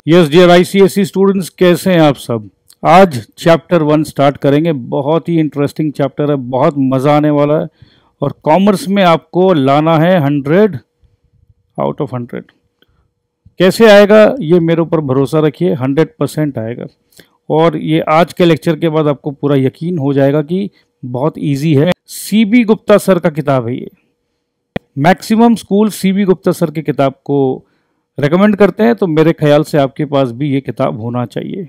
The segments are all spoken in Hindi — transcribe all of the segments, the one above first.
यस डियर आईसीएसई स्टूडेंट्स, कैसे हैं आप सब। आज चैप्टर 1 स्टार्ट करेंगे। बहुत ही इंटरेस्टिंग चैप्टर है, बहुत मज़ा आने वाला है। और कॉमर्स में आपको लाना है 100 आउट ऑफ 100। कैसे आएगा ये मेरे ऊपर भरोसा रखिए, 100% आएगा। और ये आज के लेक्चर के बाद आपको पूरा यकीन हो जाएगा कि बहुत इजी है। सीबी गुप्ता सर का किताब है ये। Maximum school CB Gupta sir की किताब को रेकमेंड करते हैं, तो मेरे ख्याल से आपके पास भी ये किताब होना चाहिए।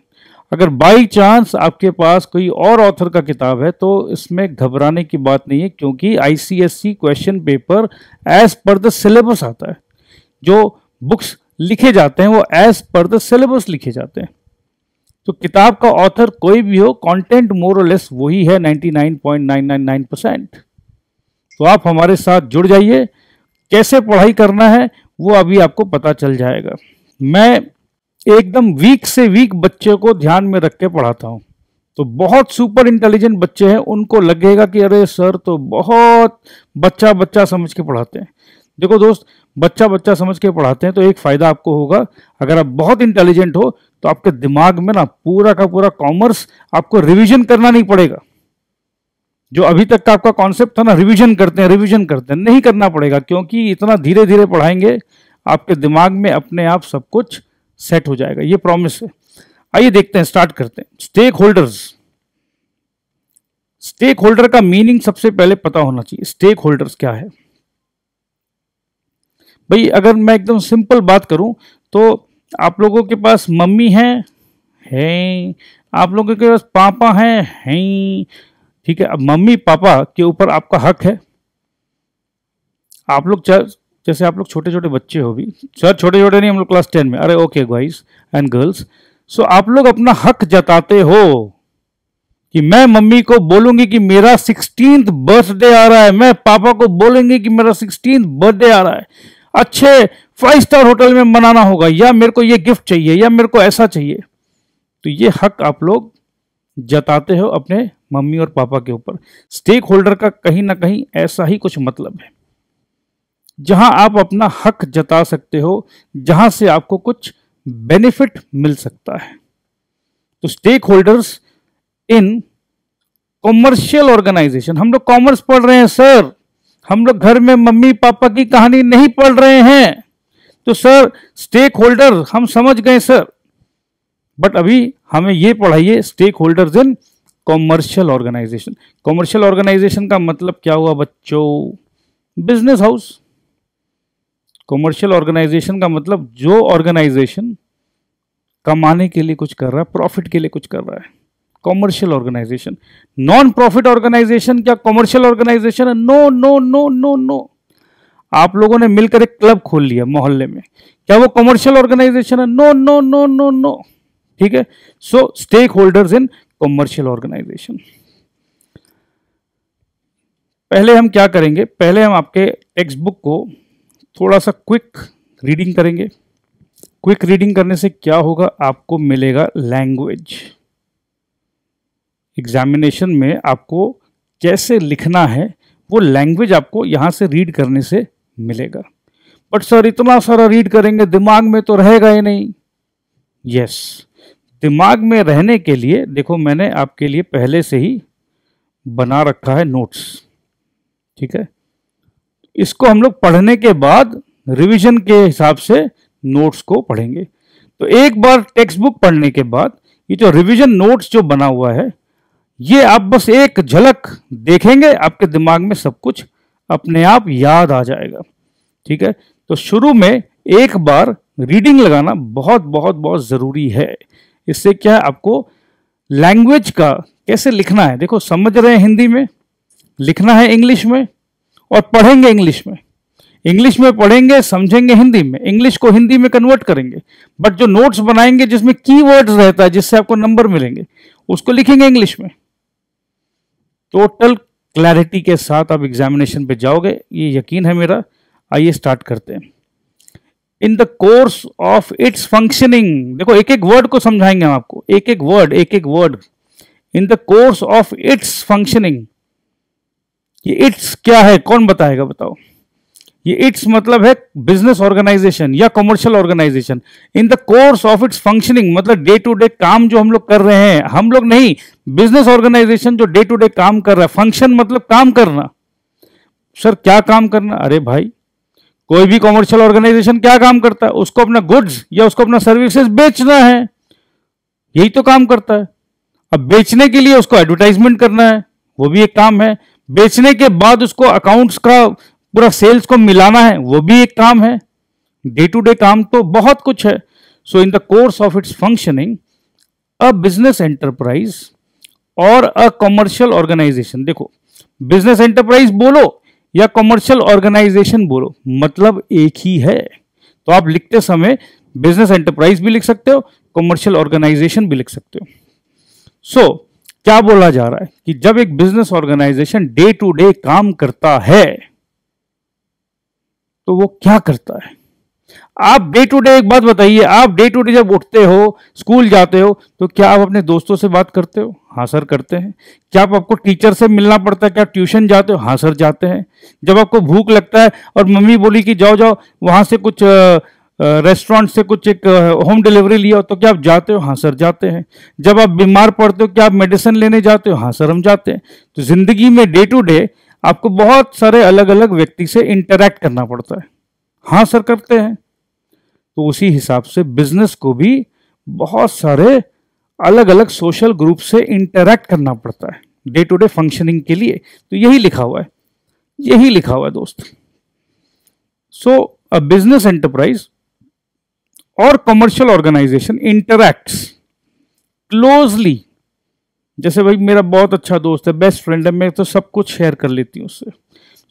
अगर बाई चांस आपके पास कोई और ऑथर का किताब है तो इसमें घबराने की बात नहीं है, क्योंकि ICSE question paper as per the syllabus आता है। जो बुक्स लिखे जाते हैं वो एज पर द सिलेबस लिखे जाते हैं। तो किताब का ऑथर कोई भी हो, कंटेंट मोर और लेस वही है 99.999%। तो आप हमारे साथ जुड़ जाइए। कैसे पढ़ाई करना है वो अभी आपको पता चल जाएगा। मैं एकदम वीक से वीक बच्चे को ध्यान में रख के पढ़ाता हूँ। तो बहुत सुपर इंटेलिजेंट बच्चे हैं, उनको लगेगा कि अरे सर तो बहुत बच्चा बच्चा समझ के पढ़ाते हैं। देखो दोस्त, बच्चा बच्चा समझ के पढ़ाते हैं तो एक फ़ायदा आपको होगा, अगर आप बहुत इंटेलिजेंट हो तो आपके दिमाग में ना पूरा का पूरा कॉमर्स आपको रिवीजन करना नहीं पड़ेगा। जो अभी तक का आपका कॉन्सेप्ट था ना, रिवीजन करते हैं, नहीं करना पड़ेगा, क्योंकि इतना धीरे धीरे पढ़ाएंगे आपके दिमाग में अपने आप सब कुछ सेट हो जाएगा। ये प्रॉमिस है। आइए देखते हैं, स्टार्ट करते हैं। Stakeholders. स्टेक होल्डर का मीनिंग सबसे पहले पता होना चाहिए। स्टेक होल्डर्स क्या है भाई? अगर मैं एकदम सिंपल बात करूं तो आप लोगों के पास मम्मी हैं, आप लोगों के पास पापा हैं, ठीक है। अब मम्मी पापा के ऊपर आपका हक है। आप लोग जैसे आप लोग छोटे छोटे बच्चे हो भी, सर छोटे छोटे नहीं, हम लोग क्लास 10 में, अरे ओके बॉयज एंड गर्ल्स। सो आप लोग अपना हक जताते हो कि मैं मम्मी को बोलूंगी कि मेरा 16th बर्थडे आ रहा है, मैं पापा को बोलूंगी कि मेरा 16th बर्थडे आ रहा है, अच्छे 5 स्टार होटल में मनाना होगा, या मेरे को ये गिफ्ट चाहिए, या मेरे को ऐसा चाहिए। तो ये हक आप लोग जताते हो अपने मम्मी और पापा के ऊपर। स्टेक होल्डर का कहीं ना कहीं ऐसा ही कुछ मतलब है, जहां आप अपना हक जता सकते हो, जहां से आपको कुछ बेनिफिट मिल सकता है। तो stakeholders in commercial organisation. हम लोग कॉमर्स पढ़ रहे हैं सर, हम लोग घर में मम्मी पापा की कहानी नहीं पढ़ रहे हैं। तो सर स्टेक होल्डर हम समझ गए सर, बट अभी हमें ये पढ़ाइए stakeholders in commercial organisation. Commercial organisation का मतलब क्या हुआ बच्चों? Business house. कॉमर्शियल ऑर्गेनाइजेशन का मतलब जो ऑर्गेनाइजेशन कमाने के लिए कुछ कर रहा है, प्रॉफिट के लिए कुछ कर रहा है, commercial organisation. Non profit organisation क्या कॉमर्शियल ऑर्गेनाइजेशन है? No no no no no. आप लोगों ने मिलकर एक क्लब खोल लिया मोहल्ले में, क्या वो कॉमर्शियल ऑर्गेनाइजेशन है? No no no no no. ठीक है। So stakeholders in commercial organisation. पहले हम क्या करेंगे, पहले हम आपके टेक्स्ट बुक को थोड़ा सा क्विक रीडिंग करेंगे। क्विक रीडिंग करने से क्या होगा, आपको मिलेगा लैंग्वेज। एग्जामिनेशन में आपको कैसे लिखना है वो लैंग्वेज आपको यहां से रीड करने से मिलेगा। बट सर इतना सारा रीड करेंगे, दिमाग में तो रहेगा ही नहीं। यस, दिमाग में रहने के लिए देखो मैंने आपके लिए पहले से ही बना रखा है नोट्स, ठीक है। इसको हम लोग पढ़ने के बाद रिवीजन के हिसाब से नोट्स को पढ़ेंगे। तो एक बार टेक्स्ट बुक पढ़ने के बाद ये जो रिवीजन नोट्स जो बना हुआ है, ये आप बस एक झलक देखेंगे, आपके दिमाग में सब कुछ अपने आप याद आ जाएगा। ठीक है। तो शुरू में एक बार रीडिंग लगाना बहुत बहुत बहुत ज़रूरी है। इससे क्या है, आपको लैंग्वेज का कैसे लिखना है, देखो समझ रहे हैं हिंदी में, लिखना है इंग्लिश में, और पढ़ेंगे इंग्लिश में। इंग्लिश में पढ़ेंगे, समझेंगे हिंदी में, इंग्लिश को हिंदी में कन्वर्ट करेंगे। बट जो नोट्स बनाएंगे जिसमें कीवर्ड्स रहता है, जिससे आपको नंबर मिलेंगे, उसको लिखेंगे इंग्लिश में। टोटल क्लैरिटी के साथ आप एग्जामिनेशन पे जाओगे, ये यकीन है मेरा। आइए स्टार्ट करते हैं। इन the course of its functioning, देखो एक एक वर्ड को समझाएंगे हम आपको, एक एक word. In the course of its functioning, ये इट्स क्या है, कौन बताएगा, बताओ। ये इट्स मतलब है बिजनेस ऑर्गेनाइजेशन या commercial organisation. In the course of its functioning मतलब डे टू डे काम जो हम लोग कर रहे हैं, हम लोग नहीं, बिजनेस ऑर्गेनाइजेशन जो डे टू डे काम कर रहा है। फंक्शन मतलब काम करना। सर क्या काम करना? अरे भाई कोई भी कमर्शियल ऑर्गेनाइजेशन क्या काम करता है? उसको अपना गुड्स या उसको अपना सर्विसेज बेचना है, यही तो काम करता है। अब बेचने के लिए उसको एडवर्टाइजमेंट करना है, वो भी एक काम है। बेचने के बाद उसको अकाउंट्स का पूरा सेल्स को मिलाना है, वो भी एक काम है। डे टू डे काम तो बहुत कुछ है। So in the course of its functioning a business enterprise और अ कमर्शियल ऑर्गेनाइजेशन, देखो बिजनेस एंटरप्राइज बोलो या कमर्शियल ऑर्गेनाइजेशन बोलो, मतलब एक ही है। तो आप लिखते समय बिजनेस एंटरप्राइज भी लिख सकते हो, कमर्शियल ऑर्गेनाइजेशन भी लिख सकते हो। सो क्या बोला जा रहा है कि जब एक business organisation day to day काम करता है तो वो क्या करता है? आप डे टू डे, एक बात बताइए, आप डे टू डे जब उठते हो, स्कूल जाते हो, तो क्या आप अपने दोस्तों से बात करते हो? हाँ सर करते हैं। क्या आपको टीचर से मिलना पड़ता है? क्या ट्यूशन जाते हो? हाँ सर जाते हैं। जब आपको भूख लगता है और मम्मी बोली कि जाओ जाओ वहां से कुछ रेस्टोरेंट से कुछ एक होम डिलीवरी लिया, तो क्या आप जाते हो? हाँ सर जाते हैं। जब आप बीमार पड़ते हो क्या आप मेडिसिन लेने जाते हो? हाँ सर हम जाते हैं। तो जिंदगी में डे टू डे आपको बहुत सारे अलग अलग व्यक्ति से इंटरैक्ट करना पड़ता है। हाँ सर करते हैं। तो उसी हिसाब से बिजनेस को भी बहुत सारे अलग अलग सोशल ग्रुप से इंटरैक्ट करना पड़ता है डे टू डे फंक्शनिंग के लिए। तो यही लिखा हुआ है, यही लिखा हुआ है दोस्त। सो अ बिजनेस एंटरप्राइज और कमर्शियल ऑर्गेनाइजेशन इंटरैक्ट्स क्लोजली। जैसे भाई मेरा बहुत अच्छा दोस्त है, बेस्ट फ्रेंड है, मैं तो सब कुछ शेयर कर लेती हूँ उससे।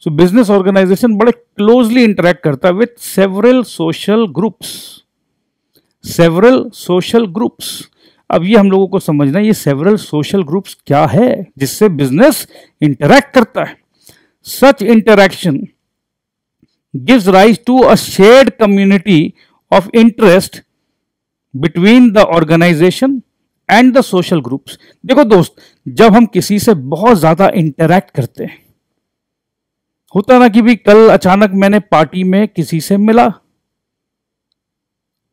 सो बिजनेस ऑर्गेनाइजेशन बड़े क्लोजली इंटरैक्ट करता है with several social groups, several social groups. अब ये हम लोगों को समझना है ये सेवरल सोशल ग्रुप्स क्या है जिससे बिजनेस इंटरैक्ट करता है। Such interaction gives rise to a shared community of interest between the organisation and the social groups. देखो दोस्त, जब हम किसी से बहुत ज्यादा इंटरैक्ट करते हैं, होता ना कि भाई कल अचानक मैंने पार्टी में किसी से मिला,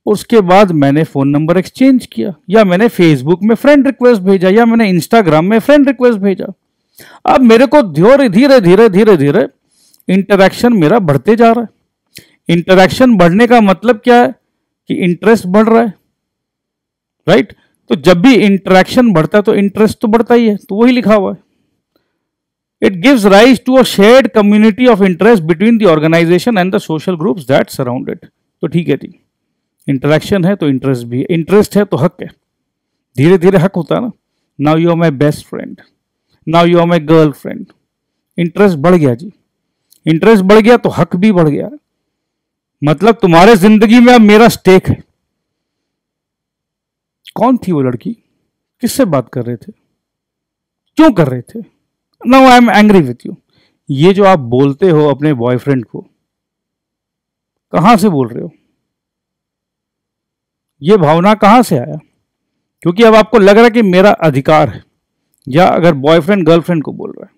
उसके बाद मैंने फोन नंबर एक्सचेंज किया, या मैंने फेसबुक में फ्रेंड रिक्वेस्ट भेजा, या मैंने इंस्टाग्राम में फ्रेंड रिक्वेस्ट भेजा। अब मेरे को धीरे धीरे धीरे धीरे धीरे इंटरैक्शन मेरा बढ़ते जा रहा है। इंटरैक्शन बढ़ने का मतलब क्या है कि इंटरेस्ट बढ़ रहा है, राइट? तो जब भी इंटरैक्शन बढ़ता है तो इंटरेस्ट तो बढ़ता ही है। तो वही लिखा हुआ है, it gives rise to a shared community of interest between the organisation and the social groups that surround it. तो ठीक है जी, इंटरैक्शन है तो इंटरेस्ट भी है, इंटरेस्ट है तो हक है, धीरे धीरे हक होता है ना। Now you are my best friend, now you are my girlfriend. Interest बढ़ गया जी, इंटरेस्ट बढ़ गया तो हक भी बढ़ गया, मतलब तुम्हारे जिंदगी में अब मेरा स्टेक है। कौन थी वो लड़की? किससे बात कर रहे थे? क्यों कर रहे थे? Now I am angry with you. ये जो आप बोलते हो अपने बॉयफ्रेंड को, कहां से बोल रहे हो? ये भावना कहां से आया? क्योंकि अब आपको लग रहा है कि मेरा अधिकार है। या अगर बॉयफ्रेंड गर्लफ्रेंड को बोल रहा है,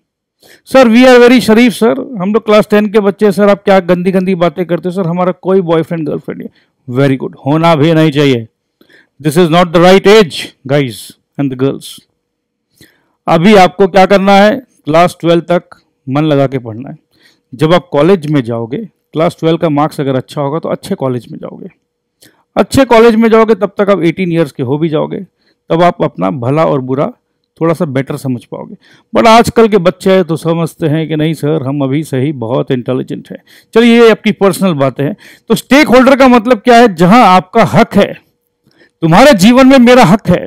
सर वी आर वेरी शरीफ सर, हम लोग क्लास 10 के बच्चे, सर आप क्या गंदी गंदी बातें करते हो सर, हमारा कोई बॉयफ्रेंड गर्लफ्रेंड नहीं। वेरी गुड, होना भी नहीं चाहिए। This is not the right age guys and the girls. अभी आपको क्या करना है, क्लास 12 तक मन लगा के पढ़ना है। जब आप कॉलेज में जाओगे, क्लास 12 का मार्क्स अगर अच्छा होगा तो अच्छे कॉलेज में जाओगे, अच्छे कॉलेज में जाओगे तब तक आप 18 ईयर्स के हो भी जाओगे, तब आप अपना भला और बुरा थोड़ा सा बेटर समझ पाओगे। बट आजकल के बच्चे तो समझते हैं कि नहीं सर हम अभी से ही बहुत इंटेलिजेंट है। चलिए ये आपकी पर्सनल बातें हैं। तो स्टेक होल्डर का मतलब क्या है? जहां आपका हक है, तुम्हारे जीवन में मेरा हक है,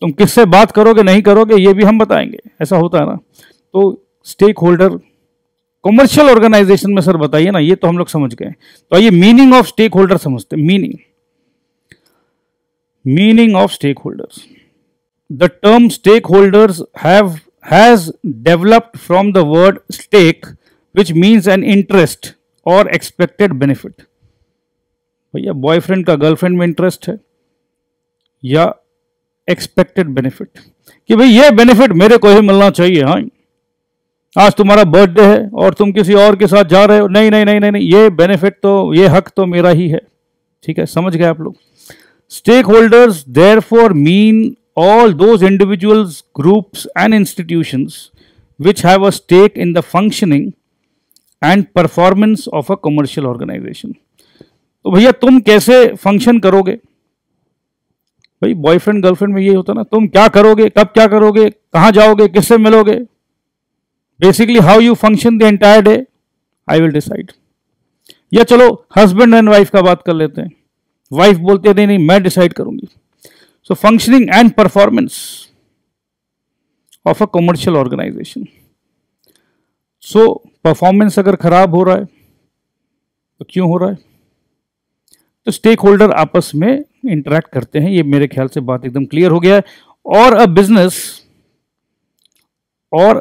तुम किससे बात करोगे नहीं करोगे ये भी हम बताएंगे, ऐसा होता है ना। तो स्टेक होल्डर कमर्शियल ऑर्गेनाइजेशन में सर बताइए ना, ये तो हम लोग समझ गए। तो आइए मीनिंग ऑफ स्टेक होल्डर समझते हैं। Meaning of stakeholders. The term stakeholders has developed from the word stake, which means an interest or expected benefit. भैया बॉयफ्रेंड का गर्लफ्रेंड में इंटरेस्ट है या एक्सपेक्टेड बेनिफिट, कि भाई ये बेनिफिट मेरे को ही मिलना चाहिए। हाँ, आज तुम्हारा बर्थडे है और तुम किसी और के साथ जा रहे हो, नहीं नहीं नहीं नहीं नहीं, ये बेनिफिट तो, ये हक तो मेरा ही है। ठीक है, समझ गए आप लोग। Stakeholders therefore mean all those individuals, groups and institutions which have a stake in the functioning and performance of a commercial organization। तो भैया तुम कैसे फंक्शन करोगे, भाई बॉयफ्रेंड गर्लफ्रेंड में ये होता ना, तुम क्या करोगे, कब क्या करोगे, कहां जाओगे, किससे मिलोगे, basically how you function the entire day I will decide. या चलो हस्बैंड एंड वाइफ का बात कर लेते हैं, वाइफ बोलते हैं नहीं नहीं मैं डिसाइड करूंगी। So functioning and performance of a commercial organization. So performance अगर खराब हो रहा है तो क्यों हो रहा है, तो स्टेक होल्डर आपस में इंटरेक्ट करते हैं, ये मेरे ख्याल से बात एकदम क्लियर हो गया है। और a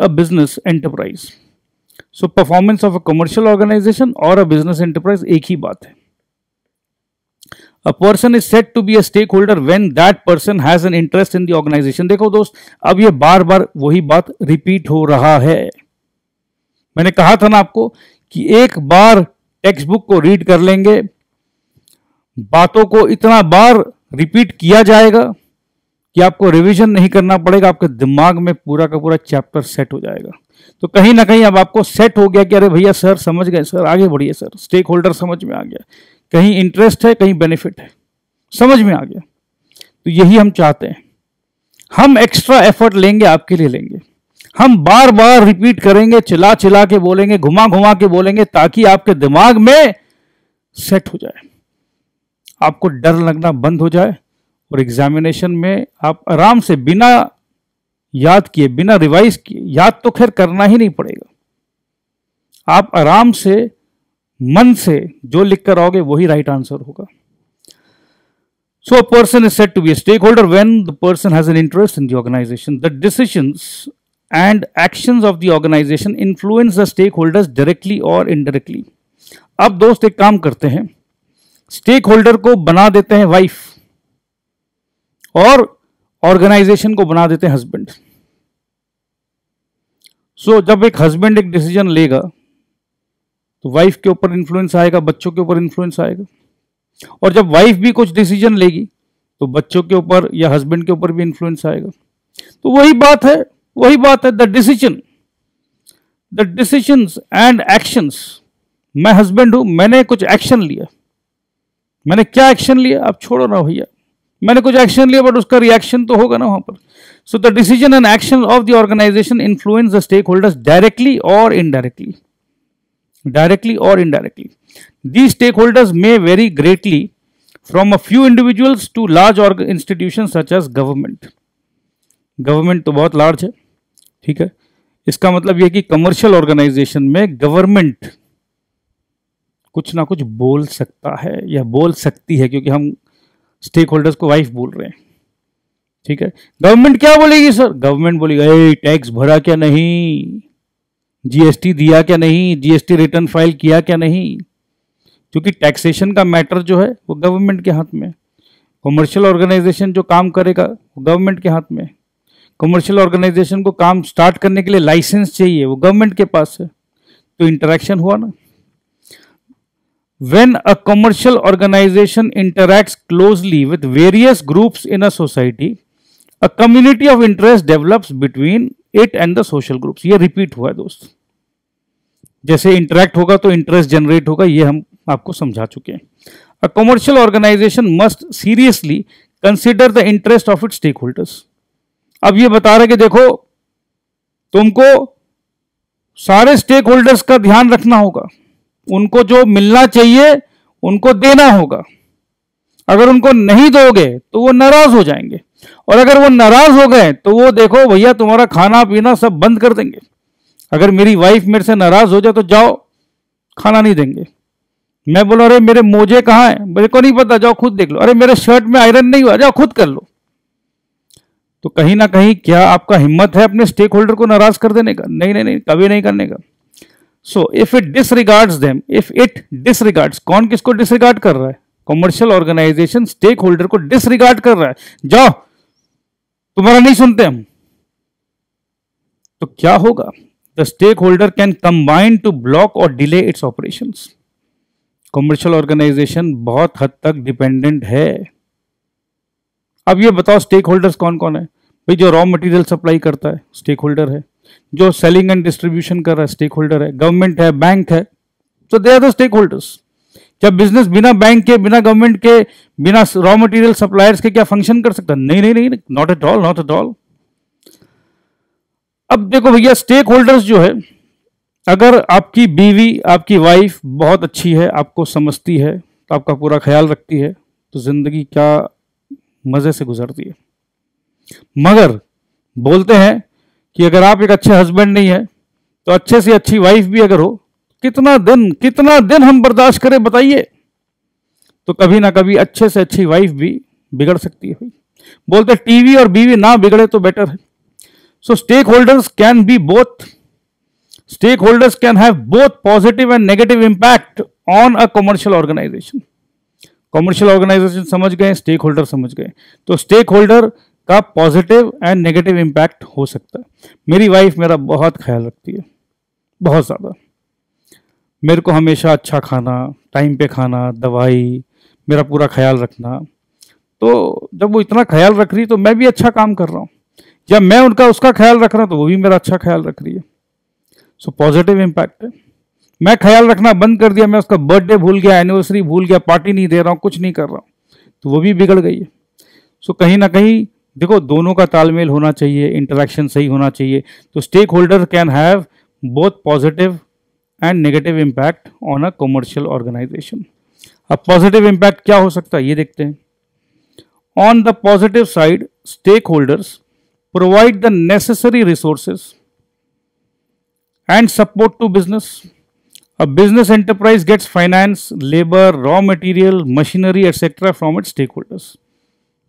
business enterprise, so performance of a commercial organisation और अ बिजनेस एंटरप्राइज एक ही बात है। A person is said to be a stakeholder when that person has an interest in the organization। देखो दोस्त, अब ये बार बार वही बात रिपीट हो रहा है। मैंने कहा था ना आपको कि एक बार टेक्स्ट बुक को रीड कर लेंगे, बातों को इतना बार रिपीट किया जाएगा कि आपको रिवीजन नहीं करना पड़ेगा, आपके दिमाग में पूरा का पूरा चैप्टर सेट हो जाएगा। तो कहीं ना कहीं अब आपको सेट हो गया कि अरे भैया सर समझ गए, सर आगे बढ़िए, सर स्टेक होल्डर समझ में आ गया, कहीं इंटरेस्ट है कहीं बेनिफिट है, समझ में आ गया। तो यही हम चाहते हैं, हम एक्स्ट्रा एफर्ट लेंगे, आपके लिए लेंगे, हम बार बार रिपीट करेंगे, चिल्ला चिल्ला के बोलेंगे, घुमा घुमा के बोलेंगे, ताकि आपके दिमाग में सेट हो जाए, आपको डर लगना बंद हो जाए और एग्जामिनेशन में आप आराम से बिना याद किए, बिना रिवाइज किए, याद तो खैर करना ही नहीं पड़ेगा, आप आराम से मन से जो लिख कर आओगे वही राइट आंसर होगा। So a person is said to be a stakeholder when the person has an interest in the organisation. The decisions and actions of the organisation influence the stakeholders directly और इनडायरेक्टली। अब दोस्त एक काम करते हैं, स्टेक होल्डर को बना देते हैं वाइफ और ऑर्गेनाइजेशन को बना देते हैं हस्बैंड। सो जब एक हस्बैंड एक डिसीजन लेगा तो वाइफ के ऊपर इन्फ्लुएंस आएगा, बच्चों के ऊपर इन्फ्लुएंस आएगा, और जब वाइफ भी कुछ डिसीजन लेगी तो बच्चों के ऊपर या हस्बैंड के ऊपर भी इन्फ्लुएंस आएगा। तो वही बात है द डिसीजंस एंड एक्शंस। मैं हस्बैंड हूं, मैंने कुछ एक्शन लिया, मैंने क्या एक्शन लिया आप छोड़ो ना भैया, मैंने कुछ एक्शन लिया बट उसका रिएक्शन तो होगा ना वहां पर। So the decision and action of the organisation influence the stakeholders directly और indirectly. These stakeholders may vary greatly from a few individuals to large institutions such as government। Government तो बहुत लार्ज है, ठीक है, इसका मतलब यह कि कमर्शियल ऑर्गेनाइजेशन में गवर्नमेंट कुछ ना कुछ बोल सकता है या बोल सकती है, क्योंकि हम स्टेक होल्डर्स को वाइफ बोल रहे हैं, ठीक है। गवर्नमेंट क्या बोलेगी सर, गवर्नमेंट बोलेगी टैक्स भरा क्या नहीं, जीएसटी दिया क्या नहीं, जीएसटी रिटर्न फाइल किया क्या नहीं, क्योंकि टैक्सेशन का मैटर जो है वो गवर्नमेंट के हाथ में। कमर्शियल ऑर्गेनाइजेशन जो काम करेगा वो गवर्नमेंट के हाथ में। कमर्शियल ऑर्गेनाइजेशन को काम स्टार्ट करने के लिए लाइसेंस चाहिए, वो गवर्नमेंट के पास है। तो इंटरेक्शन हुआ ना। When a commercial organization interacts closely with various groups in a society, a community of interest develops between it and the social groups। ये रिपीट हुआ है दोस्त, जैसे इंटरेक्ट होगा तो इंटरेस्ट जनरेट होगा, ये हम आपको समझा चुके हैं। A commercial organization must seriously consider the interest of its stakeholders। अब ये बता रहे कि देखो तुमको सारे स्टेक होल्डर्स का ध्यान रखना होगा, उनको जो मिलना चाहिए उनको देना होगा। अगर उनको नहीं दोगे तो वो नाराज हो जाएंगे, और अगर वो नाराज हो गए तो वो देखो भैया तुम्हारा खाना पीना सब बंद कर देंगे। अगर मेरी वाइफ मेरे से नाराज हो जाए तो जाओ खाना नहीं देंगे। मैं बोला अरे मेरे मोजे कहाँ हैं, मेरे को नहीं पता, जाओ खुद देख लो। अरे मेरे शर्ट में आयरन नहीं हुआ, जाओ खुद कर लो। तो कहीं ना कहीं क्या आपका हिम्मत है अपने स्टेक होल्डर को नाराज कर देने का? नहीं नहीं नहीं, कभी नहीं करने का। So if it डिसरिगार्ड्स them, if it डिसरिगार्ड्स, कौन किसको डिसरिगार्ड कर रहा है? कमर्शियल ऑर्गेनाइजेशन स्टेक होल्डर को डिसरिगार्ड कर रहा है, जाओ तुम्हारा नहीं सुनते हम। तो क्या होगा? The stakeholder can combine to block और delay its operations. Commercial organisation बहुत हद तक डिपेंडेंट है। अब ये बताओ स्टेक होल्डर्स कौन कौन है भाई? जो रॉ मटेरियल सप्लाई करता है स्टेक होल्डर है, जो सेलिंग एंड डिस्ट्रीब्यूशन कर रहा है स्टेक होल्डर है, गवर्नमेंट है, बैंक है, तो they are the stakeholders. क्या बिजनेस बिना बैंक के, बिना गवर्नमेंट के, बिना रॉ मटेरियल सप्लायर्स के क्या फंक्शन कर सकता? नहीं नहीं नहीं, not at all, not at all. अब देखो भैया, स्टेक होल्डर्स जो है, अगर आपकी बीवी, आपकी वाइफ बहुत अच्छी है, आपको समझती है, तो आपका पूरा ख्याल रखती है, तो जिंदगी क्या मजे से गुजरती है। मगर बोलते हैं कि अगर आप एक अच्छे हस्बैंड नहीं है, तो अच्छे से अच्छी वाइफ भी अगर हो, कितना दिन हम बर्दाश्त करें बताइए? तो कभी ना कभी अच्छे से अच्छी वाइफ भी बिगड़ सकती है भाई। बोलते टीवी और बीवी ना बिगड़े तो बेटर है। So stakeholders can be both. Stakeholders can have both positive and negative impact on a commercial organisation. Commercial organisation समझ गए, स्टेक होल्डर समझ गए, तो स्टेक होल्डर का पॉजिटिव एंड नेगेटिव इंपैक्ट हो सकता है। मेरी वाइफ मेरा बहुत ख्याल रखती है, बहुत ज़्यादा। मेरे को हमेशा अच्छा खाना, टाइम पे खाना, दवाई, मेरा पूरा ख्याल रखना। तो जब वो इतना ख्याल रख रही तो मैं भी अच्छा काम कर रहा हूँ, जब मैं उसका ख्याल रख रहा हूँ तो वो भी मेरा अच्छा ख्याल रख रही है। सो पॉजिटिव इंपैक्ट है। मैं ख्याल रखना बंद कर दिया, मैं उसका बर्थडे भूल गया, एनिवर्सरी भूल गया, पार्टी नहीं दे रहा हूँ, कुछ नहीं कर रहा हूँ, तो वो भी बिगड़ गई है। सो कहीं ना कहीं देखो, दोनों का तालमेल होना चाहिए, इंटरेक्शन सही होना चाहिए। तो stakeholder can have both positive and negative impact on a commercial organisation. अब पॉजिटिव इम्पैक्ट क्या हो सकता है ये देखते हैं। On the positive side, stakeholders provide the necessary resources and support to business. A business enterprise gets finance, labor, raw material, machinery etc. from its stakeholders.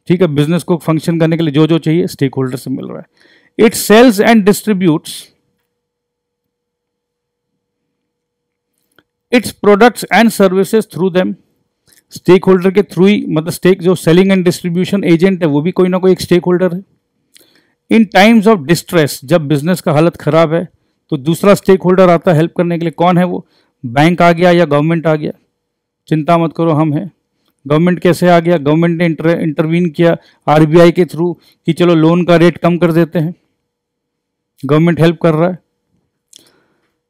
ठीक है, बिजनेस को फंक्शन करने के लिए जो जो चाहिए स्टेक होल्डर से मिल रहा है। It sells and distributes its products and services through them. Stakeholder के थ्रू ही, मतलब स्टेक जो सेलिंग एंड डिस्ट्रीब्यूशन एजेंट है वो भी कोई ना कोई एक स्टेक होल्डर है। इन टाइम्स ऑफ डिस्ट्रेस, जब बिजनेस का हालत खराब है तो दूसरा स्टेक होल्डर आता है हेल्प करने के लिए। कौन है वो? बैंक आ गया या गवर्नमेंट आ गया? चिंता मत करो, हम हैं। गवर्नमेंट कैसे आ गया? गवर्नमेंट ने इंटरवीन किया आरबीआई के थ्रू कि चलो लोन का रेट कम कर देते हैं, गवर्नमेंट हेल्प कर रहा है।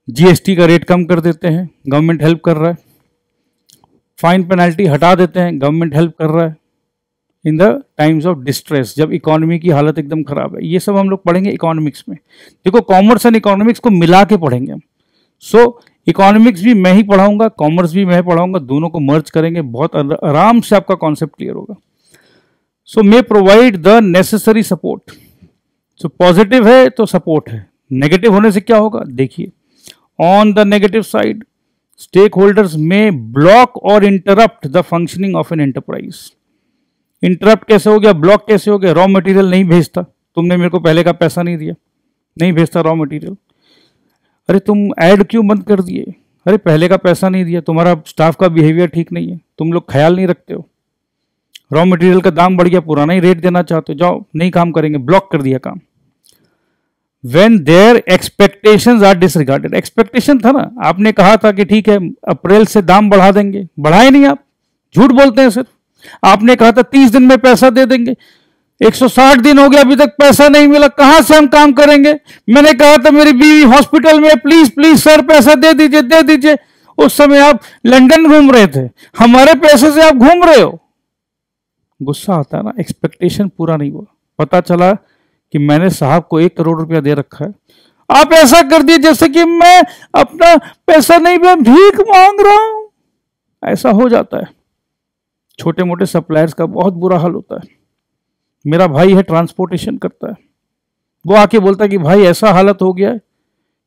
जीएसटी का रेट कम कर देते हैं, गवर्नमेंट हेल्प कर रहा है। फाइन पेनल्टी हटा देते हैं, गवर्नमेंट हेल्प कर रहा है। In the times of distress, जब इकोनॉमी की हालत एकदम खराब है। ये सब हम लोग पढ़ेंगे इकोनॉमिक्स में। देखो, कॉमर्स एंड इकोनॉमिक्स को मिला के पढ़ेंगे हम। सो इकोनॉमिक्स भी मैं ही पढ़ाऊंगा, कॉमर्स भी मैं पढ़ाऊंगा, दोनों को मर्ज करेंगे, बहुत आराम से आपका कॉन्सेप्ट क्लियर होगा। So may provide the necessary support. So positive है तो सपोर्ट है, नेगेटिव होने से क्या होगा देखिए। On the negative side, stakeholders may block or interrupt the functioning of an enterprise. Interrupt कैसे हो गया, ब्लॉक कैसे हो गया? रॉ मटेरियल नहीं भेजता, तुमने मेरे को पहले का पैसा नहीं दिया, नहीं भेजता रॉ मटेरियल। अरे तुम ऐड क्यों बंद कर दिए? अरे पहले का पैसा नहीं दिया, तुम्हारा स्टाफ का बिहेवियर ठीक नहीं है, तुम लोग ख्याल नहीं रखते हो, रॉ मटेरियल का दाम बढ़ गया, पुराना ही रेट देना चाहते हो, जाओ नहीं काम करेंगे, ब्लॉक कर दिया काम। When their expectations are disregarded, expectation था ना, आपने कहा था कि ठीक है अप्रैल से दाम बढ़ा देंगे, बढ़ाए नहीं, आप झूठ बोलते हैं। सिर्फ आपने कहा था 30 दिन में पैसा दे देंगे, 160 दिन हो गया अभी तक पैसा नहीं मिला, कहां से हम काम करेंगे? मैंने कहा था मेरी बीवी हॉस्पिटल में, प्लीज प्लीज सर पैसा दे दीजिए, दे दीजिए। उस समय आप लंदन घूम रहे थे, हमारे पैसे से आप घूम रहे हो। गुस्सा आता है ना, एक्सपेक्टेशन पूरा नहीं हुआ। पता चला कि मैंने साहब को 1 करोड़ रुपया दे रखा है, आप ऐसा कर दिए जैसे कि मैं अपना पैसा नहीं, मैं भीख मांग रहा हूं। ऐसा हो जाता है, छोटे मोटे सप्लायर्स का बहुत बुरा हाल होता है। मेरा भाई है, ट्रांसपोर्टेशन करता है, वो आके बोलता है कि भाई ऐसा हालत हो गया है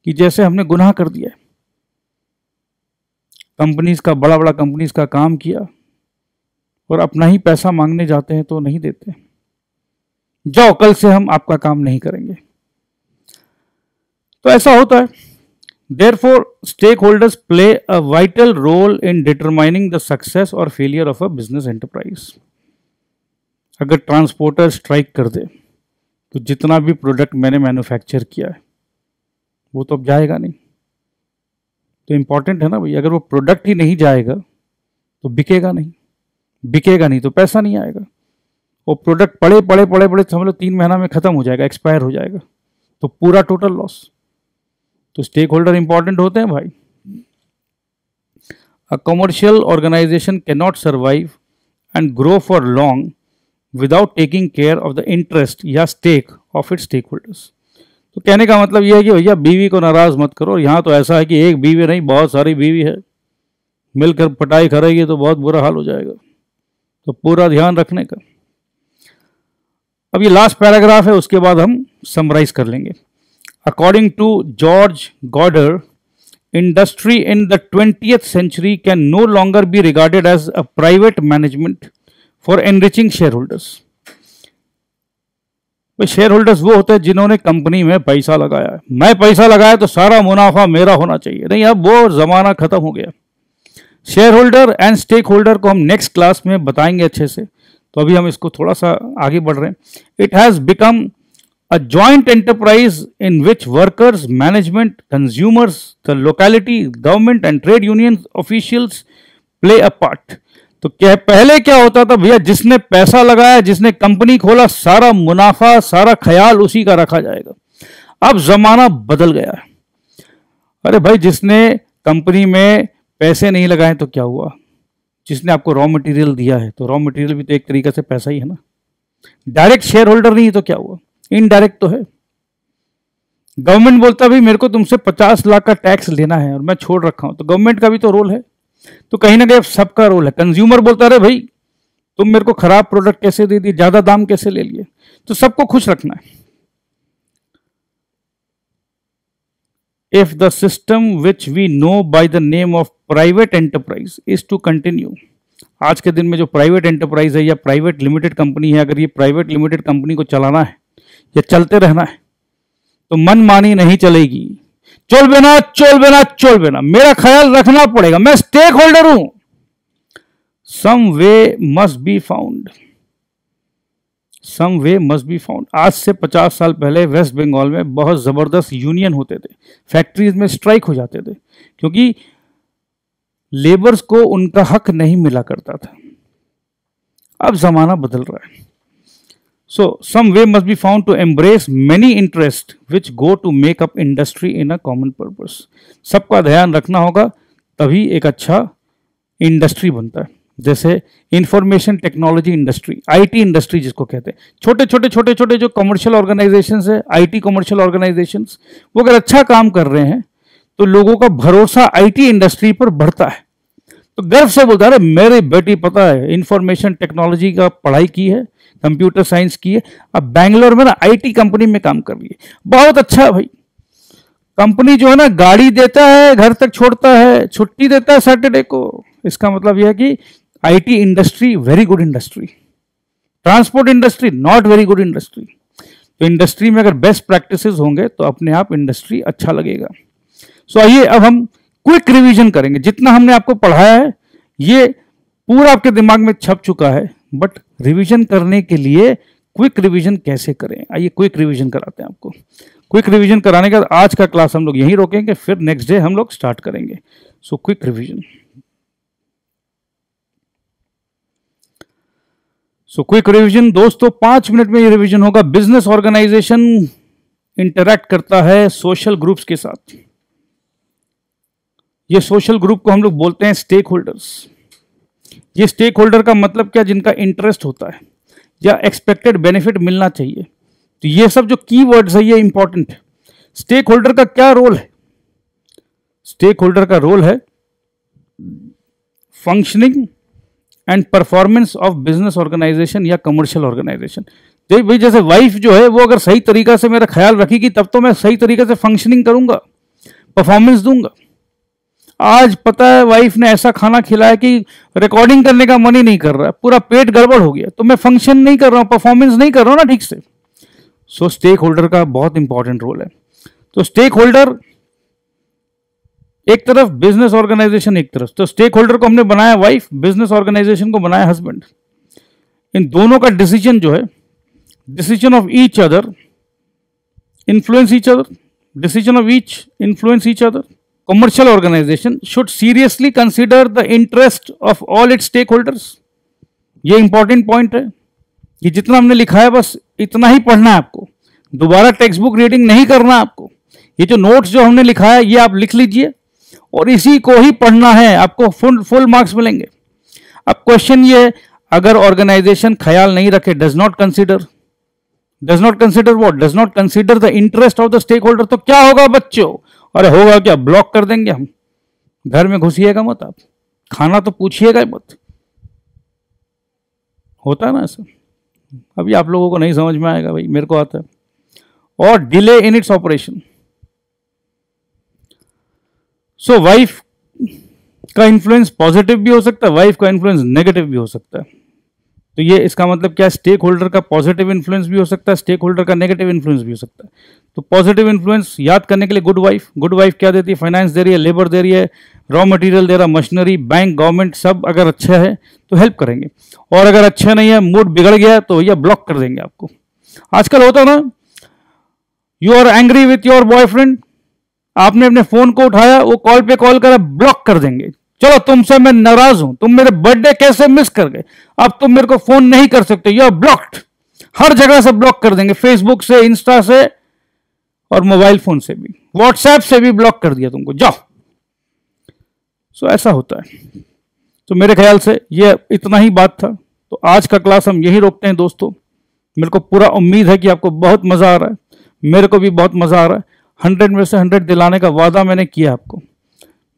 कि जैसे हमने गुनाह कर दिया है। कंपनीज का, बड़ा बड़ा कंपनीज का काम किया और अपना ही पैसा मांगने जाते हैं तो नहीं देते। जाओ कल से हम आपका काम नहीं करेंगे। तो ऐसा होता है। Therefore, stakeholders play a vital role in determining the success or failure of a business enterprise. अगर ट्रांसपोर्टर स्ट्राइक कर दे तो जितना भी प्रोडक्ट मैंने मैन्युफैक्चर किया है वो तो अब जाएगा नहीं। तो इम्पॉर्टेंट है ना भाई, अगर वो प्रोडक्ट ही नहीं जाएगा तो बिकेगा नहीं, बिकेगा नहीं तो पैसा नहीं आएगा। वो प्रोडक्ट पड़े पड़े पड़े पड़े समझ लो 3 महीना में खत्म हो जाएगा, एक्सपायर हो जाएगा, तो पूरा टोटल लॉस। तो स्टेक होल्डर इंपॉर्टेंट होते हैं भाई। A commercial organisation can not survive and grow for long without taking care of the interest या stake of its stakeholders. तो कहने का मतलब यह है कि भैया बीवी को नाराज मत करो। यहाँ तो ऐसा है कि एक बीवी नहीं, बहुत सारी बीवी है, मिलकर पटाई करेगी तो बहुत बुरा हाल हो जाएगा। तो पूरा ध्यान रखने का। अब ये लास्ट पैराग्राफ है, उसके बाद हम समराइज कर लेंगे। According to George Goyder, industry in the 20th century can no longer be regarded as a private management for enriching shareholders. Shareholders वो होते हैं जिन्होंने कंपनी में पैसा लगाया है। मैं पैसा लगाया तो सारा मुनाफा मेरा होना चाहिए, नहीं, अब वो जमाना खत्म हो गया। Shareholder and stakeholder को हम नेक्स्ट क्लास में बताएंगे अच्छे से, तो अभी हम इसको थोड़ा सा आगे बढ़ रहे हैं। It has become a joint enterprise in which workers, management, consumers, the locality, government and trade union officials play a part. तो क्या पहले क्या होता था भैया, जिसने पैसा लगाया, जिसने कंपनी खोला, सारा मुनाफा, सारा ख्याल उसी का रखा जाएगा। अब जमाना बदल गया है। अरे भाई, जिसने कंपनी में पैसे नहीं लगाए तो क्या हुआ, जिसने आपको रॉ मटेरियल दिया है, तो रॉ मटेरियल भी तो एक तरीके से पैसा ही है ना। डायरेक्ट शेयर होल्डर नहीं तो क्या हुआ, इनडायरेक्ट तो है। गवर्नमेंट बोलता भाई मेरे को तुमसे 50 लाख का टैक्स लेना है और मैं छोड़ रखा हूं, तो गवर्नमेंट का भी तो रोल है। तो कहीं ना कहीं सबका रोल है। कंज्यूमर बोलता रहे भाई तुम मेरे को खराब प्रोडक्ट कैसे दे दिए, ज्यादा दाम कैसे ले लिए, तो सबको खुश रखना है। If the system which we know by the name of private enterprise is to continue, आज के दिन में जो प्राइवेट एंटरप्राइज है या प्राइवेट लिमिटेड कंपनी है, अगर ये प्राइवेट लिमिटेड कंपनी को चलाना है या चलते रहना है तो मनमानी नहीं चलेगी। चोल बेना चोल बेना चोल बेना, मेरा ख्याल रखना पड़ेगा, मैं स्टेक होल्डर हूं। Some way must be found, some way must be found. आज से 50 साल पहले वेस्ट बंगाल में बहुत जबरदस्त यूनियन होते थे, फैक्ट्रीज में स्ट्राइक हो जाते थे, क्योंकि लेबर्स को उनका हक नहीं मिला करता था। अब जमाना बदल रहा है। So some way must be found to embrace many interests which go to make up industry in a common purpose. सबका ध्यान रखना होगा, तभी एक अच्छा इंडस्ट्री बनता है। जैसे information technology industry, IT industry जिसको कहते हैं। छोटे छोटे जो कमर्शियल ऑर्गेनाइजेशंस है, आईटी कमर्शियल ऑर्गेनाइजेशंस, वो अगर अच्छा काम कर रहे हैं तो लोगों का भरोसा आईटी इंडस्ट्री पर बढ़ता है। तो गर्व से बोलता है मेरी बेटी पता है इंफॉर्मेशन टेक्नोलॉजी का पढ़ाई की है, कंप्यूटर साइंस की है, अब बैंगलोर में ना आईटी कंपनी में काम कर रही है। बहुत अच्छा भाई। कंपनी जो है ना गाड़ी देता है, घर तक छोड़ता है, छुट्टी देता है सैटरडे को। इसका मतलब यह है कि IT industry very good industry. Transport industry not very good industry. तो इंडस्ट्री में अगर बेस्ट प्रैक्टिसेस होंगे तो अपने आप इंडस्ट्री अच्छा लगेगा। सो आइए अब हम क्विक रिवीजन करेंगे। जितना हमने आपको पढ़ाया है ये पूरा आपके दिमाग में छप चुका है, बट रिवीजन करने के लिए क्विक रिवीजन कैसे करें, आइए क्विक रिवीजन कराते हैं आपको। क्विक रिवीजन कराने के बाद आज का क्लास हम लोग यहीं रोकेंगे, फिर नेक्स्ट डे हम लोग स्टार्ट करेंगे। So quick revision. So quick revision दोस्तों 5 मिनट में ये रिवीजन होगा। बिजनेस ऑर्गेनाइजेशन इंटरैक्ट करता है सोशल ग्रुप्स के साथ। ये सोशल ग्रुप को हम लोग बोलते हैं स्टेक होल्डर्स। ये स्टेक होल्डर का मतलब क्या, जिनका इंटरेस्ट होता है या एक्सपेक्टेड बेनिफिट मिलना चाहिए। तो ये सब जो कीवर्ड्स है ये इंपॉर्टेंट है। स्टेक होल्डर का क्या रोल है? स्टेक होल्डर का रोल है functioning and performance of business organisation या कमर्शियल ऑर्गेनाइजेशन। देख भाई, जैसे वाइफ जो है वो अगर सही तरीका से मेरा ख्याल रखेगी तब तो मैं सही तरीके से फंक्शनिंग करूंगा, परफॉर्मेंस दूंगा। आज पता है वाइफ ने ऐसा खाना खिलाया कि रिकॉर्डिंग करने का मन ही नहीं कर रहा है, पूरा पेट गड़बड़ हो गया, तो मैं फंक्शन नहीं कर रहा हूं, परफॉर्मेंस नहीं कर रहा हूं ना ठीक से। सो स्टेक होल्डर का बहुत इंपॉर्टेंट रोल है। तो स्टेक होल्डर एक तरफ, बिजनेस ऑर्गेनाइजेशन एक तरफ। तो स्टेक होल्डर को हमने बनाया वाइफ, बिजनेस ऑर्गेनाइजेशन को बनाया हस्बैंड। इन दोनों का डिसीजन जो है, decision of each other influence each other. Decision of each influence each other. Commercial organization should seriously consider the interest of all its stakeholders. ये इंपॉर्टेंट पॉइंट है। ये जितना हमने लिखा है बस इतना ही पढ़ना है आपको, दोबारा टेक्स्ट बुक रीडिंग नहीं करना आपको। ये जो नोट्स जो हमने लिखा है ये आप लिख लीजिए और इसी को ही पढ़ना है, आपको फुल मार्क्स मिलेंगे। अब क्वेश्चन ये है, अगर ऑर्गेनाइजेशन ख्याल नहीं रखे, does not consider what, does not consider the interest of the stakeholder, तो क्या होगा बच्चों? अरे होगा क्या, ब्लॉक कर देंगे हम। घर में घुसिएगा मत, आप खाना तो पूछिएगा मत। होता है ना ऐसा, अभी आप लोगों को नहीं समझ में आएगा भाई, मेरे को आता है। और delay in its operation. So wife का इन्फ्लुएंस पॉजिटिव भी हो सकता है, वाइफ का इन्फ्लुएंस नेगेटिव भी हो सकता है। तो ये इसका मतलब क्या, स्टेक होल्डर का पॉजिटिव इन्फ्लुएंस भी हो सकता है, स्टेक होल्डर का नेगेटिव इन्फ्लुएंस भी हो सकता है। तो पॉजिटिव इन्फ्लुएंस याद करने के लिए गुड वाइफ क्या देती है? फाइनेंस दे रही है, लेबर दे रही है, रॉ मटेरियल दे रहा है, मशीनरी, बैंक, गवर्नमेंट, सब अगर अच्छा है तो हेल्प करेंगे। और अगर अच्छा नहीं है, मूड बिगड़ गया, तो भैया ब्लॉक कर देंगे आपको। आजकल होता ना, you are angry with your boyfriend, आपने अपने फोन को उठाया, वो कॉल पे कॉल करा, ब्लॉक कर देंगे। चलो तुमसे मैं नाराज हूं, तुम मेरे बर्थडे कैसे मिस कर गए, अब तुम मेरे को फोन नहीं कर सकते, यू आर ब्लॉक्ड। हर जगह से ब्लॉक कर देंगे, फेसबुक से, इंस्टा से और मोबाइल फोन से भी, व्हाट्सएप से भी ब्लॉक कर दिया तुमको, जाओ। सो ऐसा होता है। तो मेरे ख्याल से ये इतना ही बात था। तो आज का क्लास हम यही रोकते हैं दोस्तों। मेरे को पूरा उम्मीद है कि आपको बहुत मजा आ रहा है, मेरे को भी बहुत मजा आ रहा है। 100 में से 100 दिलाने का वादा मैंने किया आपको।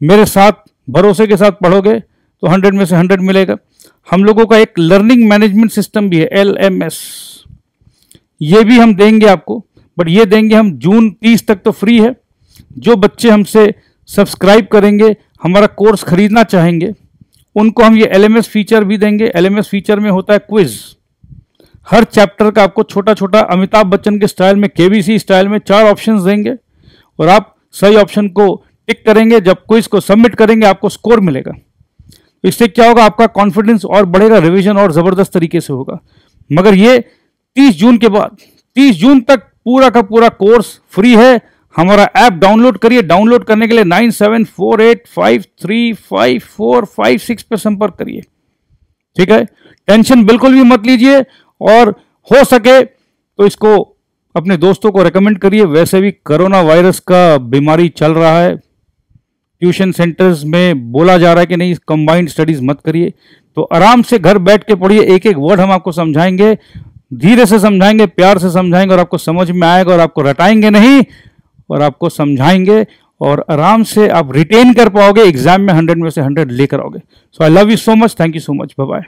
मेरे साथ भरोसे के साथ पढ़ोगे तो 100 में से 100 मिलेगा। हम लोगों का एक लर्निंग मैनेजमेंट सिस्टम भी है, LMS, ये भी हम देंगे आपको, बट ये देंगे हम जून 30 तक, तो फ्री है। जो बच्चे हमसे सब्सक्राइब करेंगे, हमारा कोर्स खरीदना चाहेंगे, उनको हम ये LMS फीचर भी देंगे। LMS फीचर में होता है क्विज, हर चैप्टर का आपको छोटा छोटा अमिताभ बच्चन के स्टाइल में, KBC स्टाइल में 4 ऑप्शंस देंगे और आप सही ऑप्शन को टिक करेंगे। जब क्विज को सबमिट करेंगे आपको स्कोर मिलेगा। इससे क्या होगा, आपका कॉन्फिडेंस और बढ़ेगा, रिवीजन और जबरदस्त तरीके से होगा। मगर ये 30 जून के बाद, 30 जून तक पूरा का पूरा कोर्स फ्री है। हमारा ऐप डाउनलोड करिए। डाउनलोड करने के लिए 9748535456 पे संपर्क करिए, ठीक है। टेंशन बिल्कुल भी मत लीजिए और हो सके तो इसको अपने दोस्तों को रेकमेंड करिए। वैसे भी कोरोना वायरस का बीमारी चल रहा है, ट्यूशन सेंटर्स में बोला जा रहा है कि नहीं कंबाइंड स्टडीज मत करिए। तो आराम से घर बैठ के पढ़िए, एक एक वर्ड हम आपको समझाएंगे, धीरे से समझाएंगे, प्यार से समझाएंगे और आपको समझ में आएगा और आपको रटाएंगे नहीं और आपको समझाएंगे और आराम से आप रिटेन कर पाओगे। एग्जाम में 100 में से 100 लेकर आओगे। So I love you so much, thank you so much, bye bye.